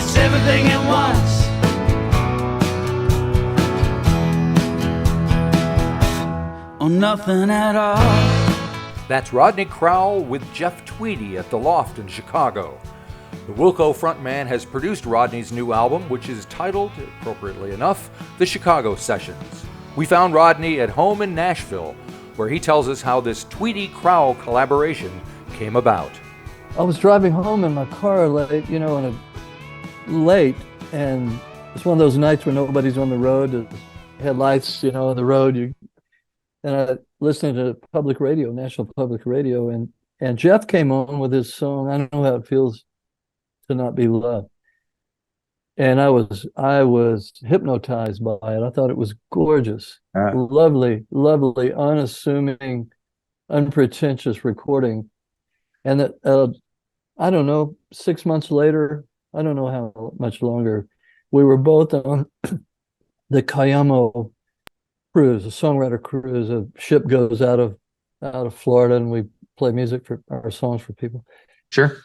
It's everything at once. Or nothing at all. That's Rodney Crowell with Jeff Tweedy at the Loft in Chicago. The Wilco frontman has produced Rodney's new album, which is titled, appropriately enough, The Chicago Sessions. We found Rodney at home in Nashville, where he tells us how this Tweedy-Crowell collaboration came about. I was driving home in my car late, and it's one of those nights where nobody's on the road. The headlights, on the road. And I listening to public radio, National Public Radio, and Jeff came on with his song, I Don't Know How It Feels to Not Be Loved. And I was hypnotized by it. I thought it was gorgeous. Lovely, unassuming, unpretentious recording. And that, I don't know, 6 months later, I don't know how much longer, we were both on the Cayamo cruise, a songwriter cruise. A ship goes out of Florida, and we play music for our songs for people. Sure.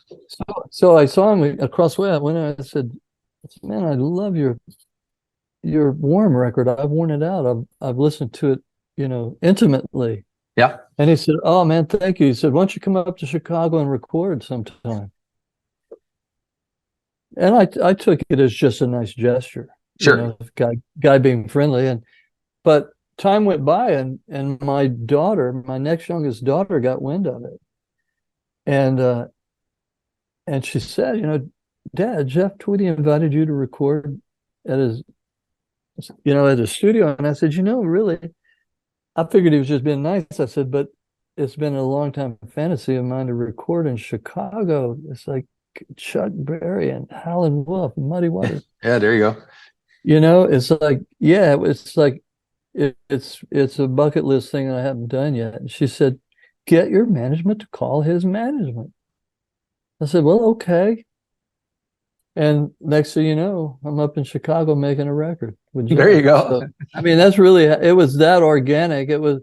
So I saw him across the way. I went and I said, "Man, I love your Warm record. I've worn it out. I've listened to it, intimately." Yeah. And he said, "Oh man, thank you." He said, "Why don't you come up to Chicago and record sometime?" And I took it as just a nice gesture. Sure. Guy being friendly. But time went by, and my next youngest daughter, got wind of it. And she said, "Dad, Jeff Tweedy invited you to record at his studio." And I said, "Really, I figured he was just being nice." I said, "But it's been a long time fantasy of mine to record in Chicago. It's like Chuck Berry and Howlin' Wolf, Muddy Waters." Yeah, there you go. It's like, yeah, it's like, it's a bucket list thing that I haven't done yet. And she said, "Get your management to call his management." I said, "Well, okay." And next thing you know, I'm up in Chicago making a record. There you go. So, that's really, it was that organic. It was,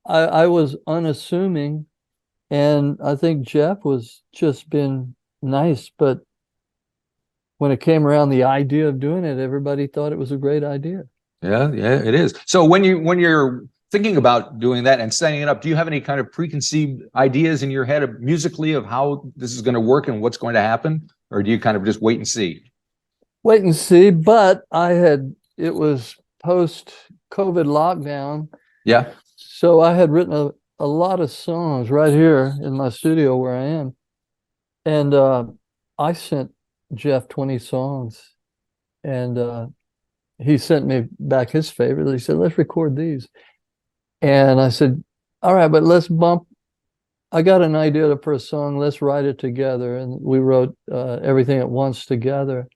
I was unassuming, and I think Jeff was just been nice. But when it came around the idea of doing it, everybody thought it was a great idea. Yeah, it is. So when you're thinking about doing that and setting it up, do you have any kind of preconceived ideas in your head musically of how this is going to work and what's going to happen? Or do you kind of just wait and see? Wait and see. But it was post-COVID lockdown. Yeah. So I had written a lot of songs right here in my studio where I am. And I sent Jeff 20 songs. And he sent me back his favorite. He said, "Let's record these." And I said, "All right, but let's bump. I got an idea for a song. Let's write it together." And we wrote Everything at Once together.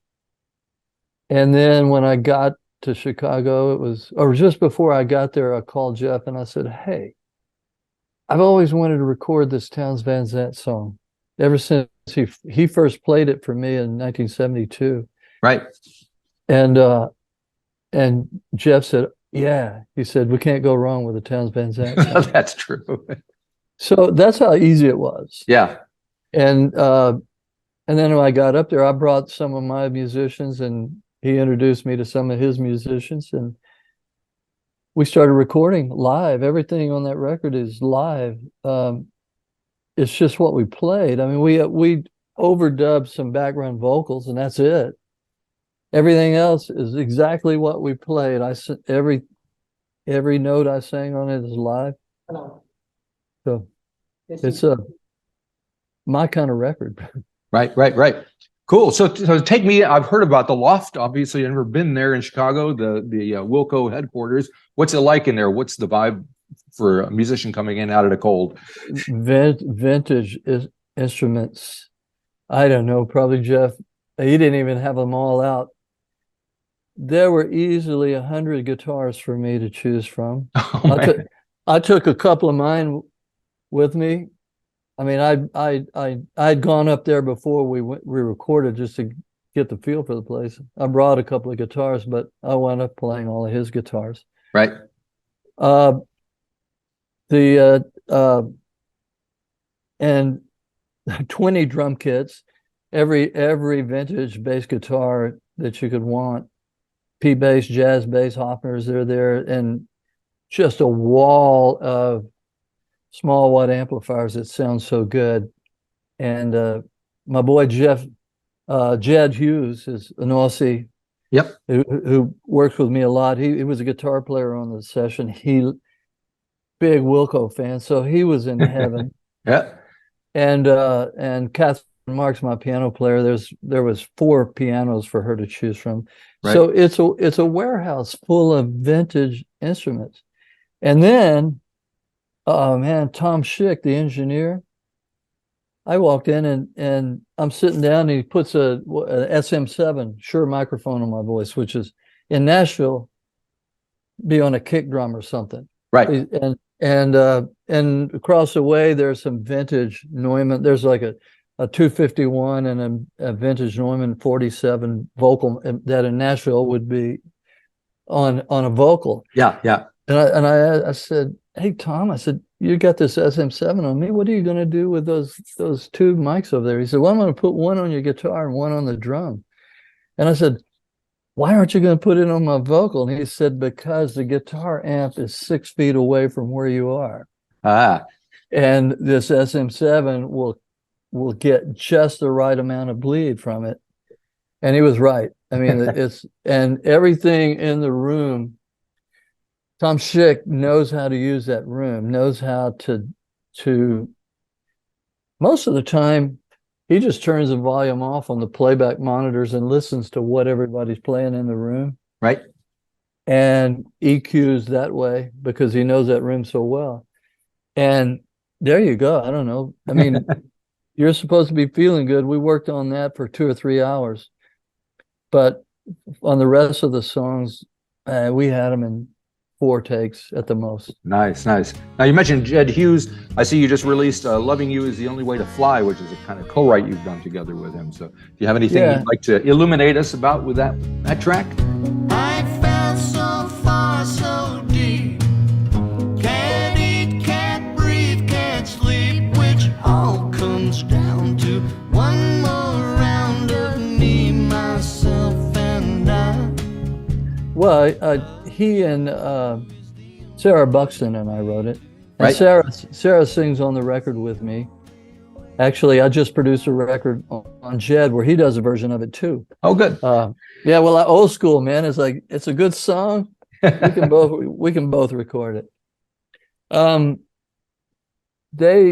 And then when I got to Chicago, or just before I got there, I called Jeff and I said, "Hey, I've always wanted to record this Townes Van Zandt song ever since he first played it for me in 1972. Right. And Jeff said, "Yeah." He said, "We can't go wrong with a Townes Van Zandt song." That's true. So that's how easy it was. Yeah. And then when I got up there, I brought some of my musicians, and he introduced me to some of his musicians, and we started recording live. Everything on that record is live. It's just what we played. We overdubbed some background vocals, and that's it. Everything else is exactly what we played. Every note I sang on it is live. So it's my kind of record. Right. Cool. So take me. I've heard about the Loft. Obviously, I've never been there in Chicago. The Wilco headquarters. What's it like in there? What's the vibe for a musician coming in out of the cold? Vintage instruments. I don't know. Probably Jeff. He didn't even have them all out. There were easily 100 guitars for me to choose from. I took a couple of mine with me. I'd gone up there before we recorded just to get the feel for the place. I brought a couple of guitars, but I wound up playing all of his guitars. Right. And 20 drum kits. every vintage bass guitar that you could want, P bass, jazz bass, Hofners, they're there, and just a wall of small watt amplifiers that sound so good. And my boy Jed Hughes is an Aussie. Yep. Who works with me a lot. He was a guitar player on the session. He big Wilco fan, so he was in heaven. Yeah. And Catherine Marks, my piano player, there was 4 pianos for her to choose from. Right. So it's a warehouse full of vintage instruments. And then, oh man, Tom Schick, the engineer, I walked in and I'm sitting down and he puts a SM7 Shure microphone on my voice, which is in Nashville, be on a kick drum or something. Right. And across the way there's some vintage Neumann. There's like a 251 and a vintage Neumann 47 vocal that in Nashville would be on a vocal. Yeah, yeah. And I said, "Hey Tom," I said, "you got this SM7 on me. What are you going to do with those 2 mics over there?" He said, "Well, I'm going to put one on your guitar and one on the drum." And I said, "Why aren't you going to put it on my vocal?" And he said, "Because the guitar amp is 6 feet away from where you are. And this SM7 will get just the right amount of bleed from it." And he was right. I mean, and everything in the room, Tom Schick knows how to use that room, knows how to most of the time, he just turns the volume off on the playback monitors and listens to what everybody's playing in the room. Right. And EQs that way because he knows that room so well. And there you go. I don't know. I mean, you're supposed to be feeling good. We worked on that for 2 or 3 hours. But on the rest of the songs, we had them in 4 takes at the most. Nice, nice. Now you mentioned Jed Hughes. I see you just released "Loving You Is the Only Way to Fly," which is a kind of co-write you've done together with him. So, do you have anything you'd like to illuminate us about with that track? I fell so far, so deep. Can't eat, can't breathe, can't sleep, which all comes down to one more round of me, myself, and I. Well, he and Sarah Buxton and I wrote it. And Right. Sarah sings on the record with me. Actually, I just produced a record on Jed where he does a version of it too. Oh, good. Yeah, well, old school, man. It's like it's a good song. We can both record it.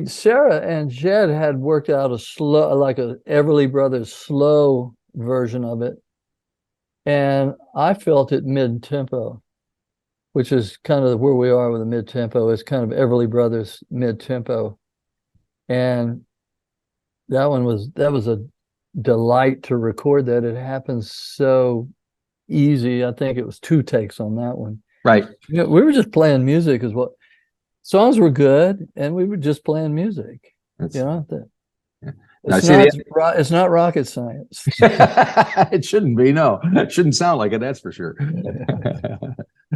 Sarah and Jed had worked out a slow, like a Everly Brothers slow version of it, and I felt it mid-tempo, which is kind of where we are with the mid-tempo. It's kind of Everly Brothers mid-tempo, and that was a delight to record that. It happens so easy. I think it was 2 takes on that one. Right. You know, we were just playing music as well. Songs were good, and we were just playing music. That's, You know, Now, it's not rocket science. it shouldn't be. No, it shouldn't sound like it. That's for sure.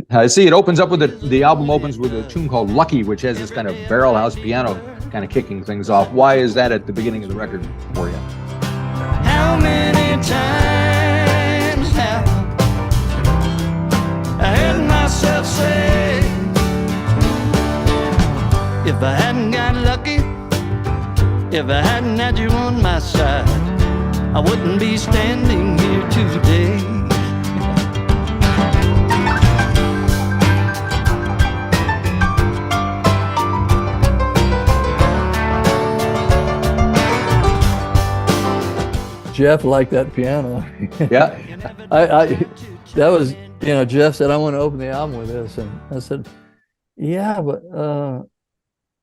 I see. It opens up with the album opens with a tune called "Lucky," which has this kind of barrel house piano kind of kicking things off. Why is that at the beginning of the record for you? How many times have I heard myself say, if I hadn't got lucky, if I hadn't had you on my side, I wouldn't be standing here today. Jeff liked that piano. Yeah. That was, Jeff said, "I want to open the album with this." And I said, "Yeah, but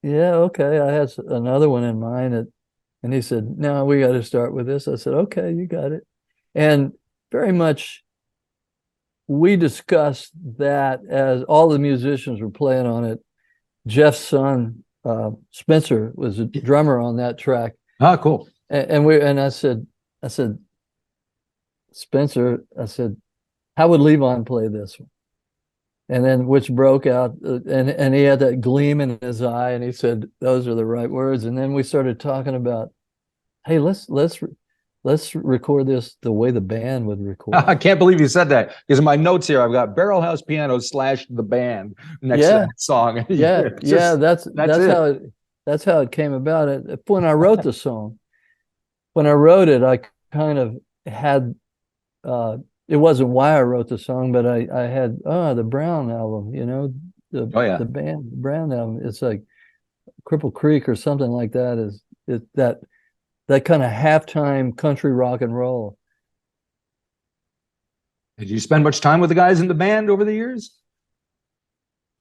yeah, okay." I had another one in mind, and he said, "No, we got to start with this." I said, "Okay, you got it." And very much we discussed that as all the musicians were playing on it. Jeff's son, Spencer, was a drummer on that track. Oh, cool. And I said, "Spencer," I said, "how would Levon play this one?" And then which broke out, and he had that gleam in his eye, and he said, "Those are the right words." And then we started talking about, hey, let's let's record this the way the band would record. I can't believe you said that, because in my notes here I've got Barrel House Piano / the band next to Yeah. that song. Yeah, Just- that's it. That's how it came about. When I wrote the song, when I wrote it, I kind of had it wasn't why I wrote the song, but I had the Brown album, you know, the band Brown album. It's like Cripple Creek or something like that. That kind of halftime country rock and roll. Did you spend much time with the guys in the band over the years?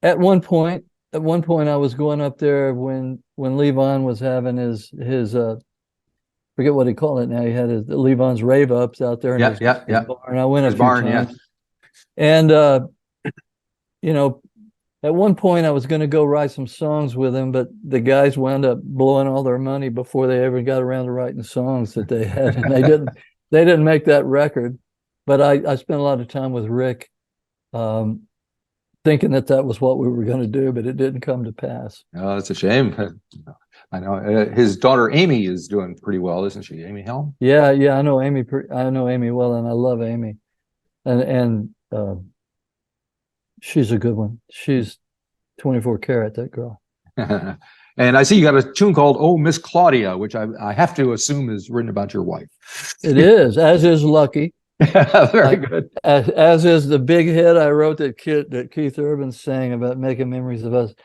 At one point, I was going up there when Levon was having his forget what he called it now. He had his Levon's rave ups out there in his barn. I went a few times. And you know, at one point I was going to go write some songs with him, but the guys wound up blowing all their money before they ever got around to writing the songs that they had. And they didn't make that record. But I spent a lot of time with Rick, thinking that was what we were going to do, but it didn't come to pass. Oh, that's a shame. I know his daughter Amy is doing pretty well, isn't she? Amy Helm? Yeah, I know Amy. I know Amy well, and I love Amy, and she's a good one. She's 24 karat, that girl. And I see you got a tune called "Oh Miss Claudia," which I have to assume is written about your wife. It is, as is Lucky. Very good. As is the big hit I wrote that Keith Urban sang about making memories of us.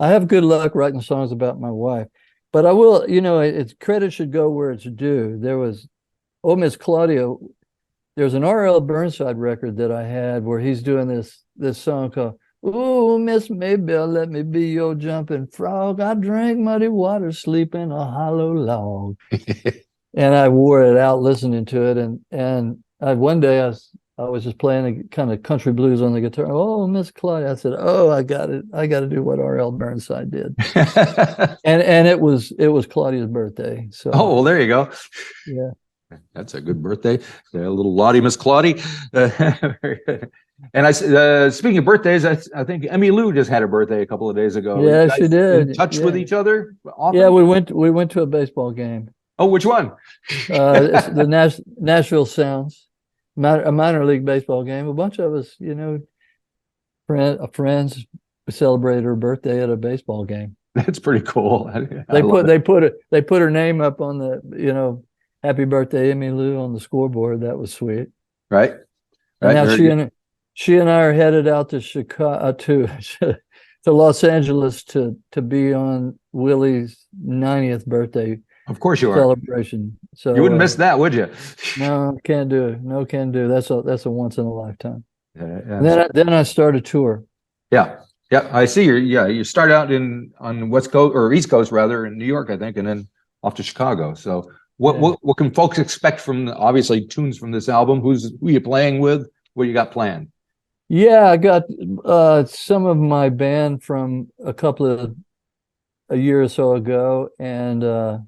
I have good luck writing songs about my wife, but I will, you know, it's credit should go where it's due. There was, Oh Miss Claudia. There's an R.L. Burnside record that I had where he's doing this song called "Ooh, Miss Maybelle, let me be your jumping frog. I drink muddy water, sleep in a hollow log." And I wore it out listening to it, and one day I was just playing a kind of country blues on the guitar. "Oh, Miss Claudia," I said, "Oh, I got it. I got to do what R.L. Burnside did." and it was Claudia's birthday. So oh, well, there you go. Yeah, that's a good birthday. A little Lottie, Miss Claudie. Very good. And speaking of birthdays, I think Emmylou just had a birthday a couple of days ago. Yeah, she did. In touch with each other often? Yeah, we went to a baseball game. Oh, which one? It's the Nashville Sounds, a minor league baseball game. A bunch of us, you know, friends celebrated her birthday at a baseball game. That's pretty cool. They put her name up on the, you know, "Happy Birthday, Emmylou" on the scoreboard. That was sweet. Right. And now she and I are headed out to Chicago to Los Angeles to be on Willie's 90th birthday. Of course you are. Celebration. So you wouldn't miss that, would you? No, can't do it. No, can do. That's a once in a lifetime. Yeah. And then I start a tour. Yeah. I see. You start out on West Coast or East Coast rather in New York, I think, and then off to Chicago. So what can folks expect from obviously tunes from this album? Who you playing with? What you got planned? Yeah, I got some of my band from a year or so ago, and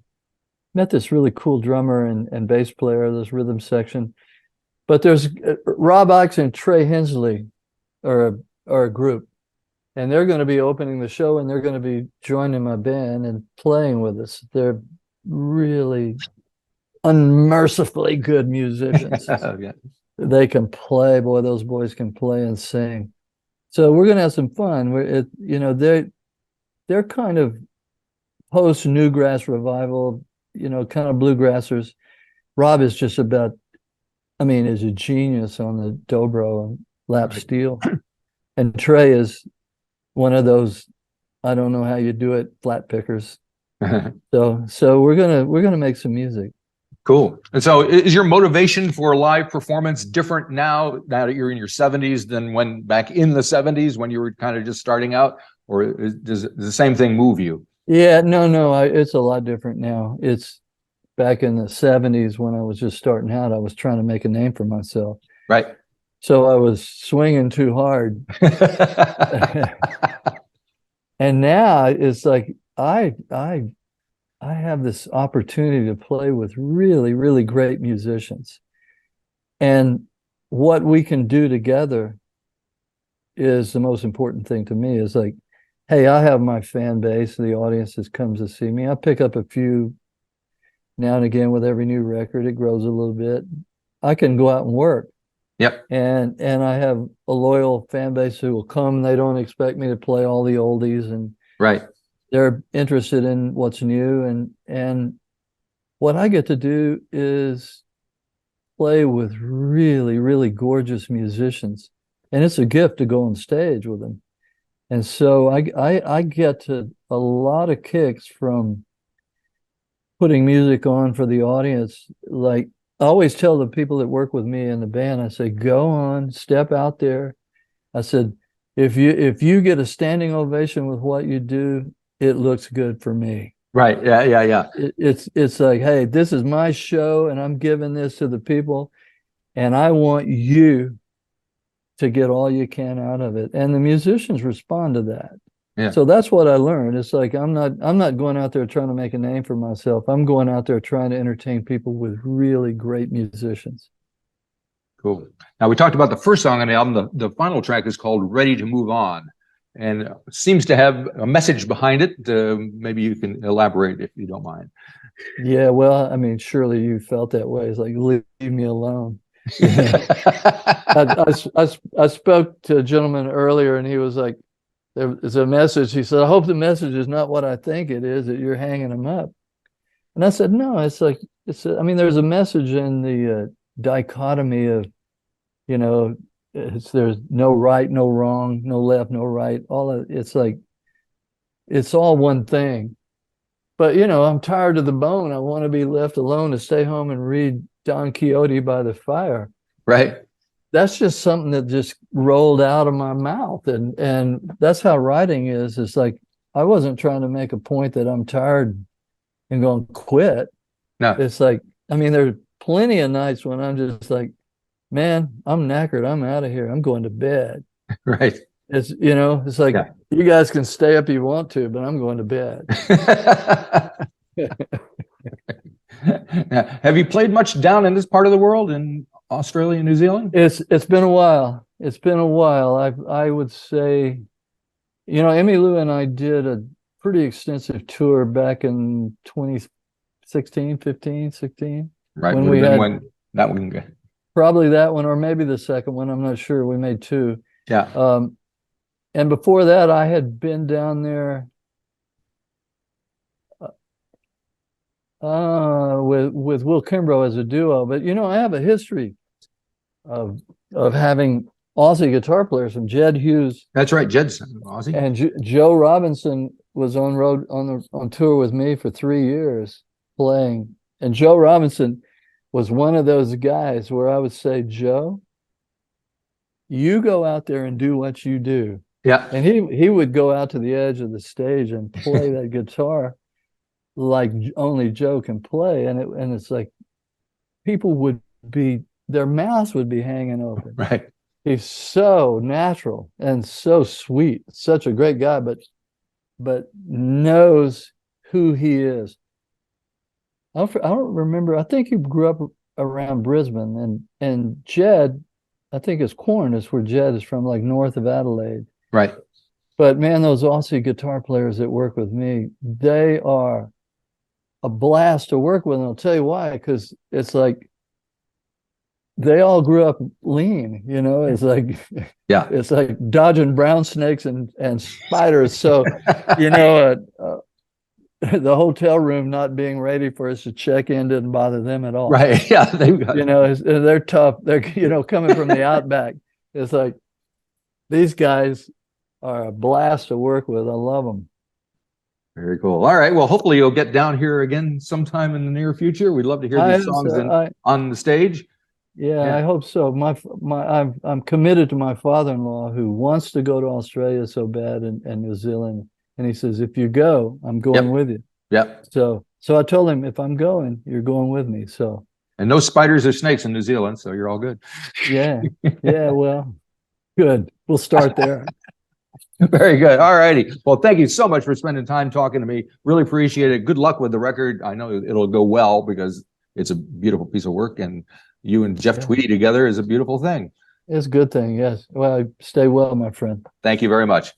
met this really cool drummer and bass player, this rhythm section. But there's Rob Ickes and Trey Hensley are a group, and they're going to be opening the show, and they're going to be joining my band and playing with us. They're really unmercifully good musicians. Yeah. They can play, boy, those boys can play and sing. So we're going to have some fun. They're kind of post Newgrass revival, you know, kind of bluegrassers. Rob is just is a genius on the dobro and lap steel. And Trey is one of those, I don't know how you do it, flat pickers. So we're gonna make some music. Cool. And so is your motivation for live performance different now that you're in your 70s than when back in the 70s when you were kind of just starting out? Or does the same thing move you? Yeah, no, it's a lot different now. It's back in the 70s when I was just starting out. I was trying to make a name for myself. Right. So I was swinging too hard. And now it's like I have this opportunity to play with really, really great musicians. And what we can do together is the most important thing to me. Is like, hey, I have my fan base, the audience that comes to see me. I pick up a few now and again with every new record, it grows a little bit. I can go out and work. Yep. And I have a loyal fan base who will come. They don't expect me to play all the oldies, and Right. they're interested in what's new. And what I get to do is play with really, really gorgeous musicians. And it's a gift to go on stage with them. And so I get to a lot of kicks from putting music on for the audience. Like, I always tell the people that work with me in the band, I say, go on, step out there. I said, if you get a standing ovation with what you do, it looks good for me. Right. Yeah. It's like, hey, this is my show and I'm giving this to the people, and I want you to get all you can out of it. And the musicians respond to that. Yeah. So that's what I learned. It's like, I'm not going out there trying to make a name for myself. I'm going out there trying to entertain people with really great musicians. Cool. Now, we talked about the first song on the album. The final track is called Ready to Move On, and seems to have a message behind it. Maybe you can elaborate if you don't mind. Yeah, well, I mean, surely you felt that way. It's like, leave me alone. I spoke to a gentleman earlier, and he was like, there's a message. He said, I hope the message is not what I think it is, that you're hanging them up. And I said, no, it's like, I mean, there's a message in the dichotomy of, you know, there's no right, no wrong, no left, no right. It's like, it's all one thing. But, you know, I'm tired to the bone. I want to be left alone to stay home and read Don Quixote by the fire. Right. That's just something that just rolled out of my mouth. And that's how writing is. It's like, I wasn't trying to make a point that I'm tired and going to quit. No. It's like, I mean, there are plenty of nights when I'm just like, man, I'm knackered. I'm out of here. I'm going to bed. Right. It's, you know, it's like, you guys can stay up if you want to, but I'm going to bed. Now, have you played much down in this part of the world, in Australia and New Zealand? It's been a while. It's been a while. I would say, you know, Emmylou and I did a pretty extensive tour back in 2016, 15, 16. Right. When we had that one. probably that one, or maybe the second one. I'm not sure. We made two. Yeah. And before that, I had been down there with Will Kimbrough as a duo. But, you know, I have a history of having Aussie guitar players, from Jed Hughes. That's right. Jed's Aussie. And Joe Robinson was on tour with me for 3 years playing. And Joe Robinson was one of those guys where I would say, Joe, you go out there and do what you do. Yeah. And he would go out to the edge of the stage and play that guitar like only Joe can play. And it's like, people would be, their mouths would be hanging open. Right. He's so natural and so sweet. Such a great guy, but knows who he is. I don't remember. I think he grew up around Brisbane, and Jed, I think his Corn is where Jed is from, like north of Adelaide. Right. But man, those Aussie guitar players that work with me, they are a blast to work with. And I'll tell you why, because it's like, they all grew up lean, you know. It's like, yeah, it's like dodging brown snakes and spiders. So, you know, the hotel room not being ready for us to check in didn't bother them at all. Right. Yeah. They've got, you know, they're tough. They're, you know, coming from the outback. It's like, these guys are a blast to work with. I love them. Very cool. All right. Well, hopefully you'll get down here again sometime in the near future. We'd love to hear these songs on the stage. Yeah, I hope so. I'm committed to my father-in-law, who wants to go to Australia so bad, and New Zealand. And he says, if you go, I'm going with you. Yep. So I told him, if I'm going, you're going with me. So. And no spiders or snakes in New Zealand, so you're all good. Yeah. Yeah. Well, good. We'll start there. Very good. All righty. Well, thank you so much for spending time talking to me. Really appreciate it. Good luck with the record. I know it'll go well because it's a beautiful piece of work, and you and Jeff Tweedy together is a beautiful thing. It's a good thing. Yes. Well, stay well, my friend. Thank you very much.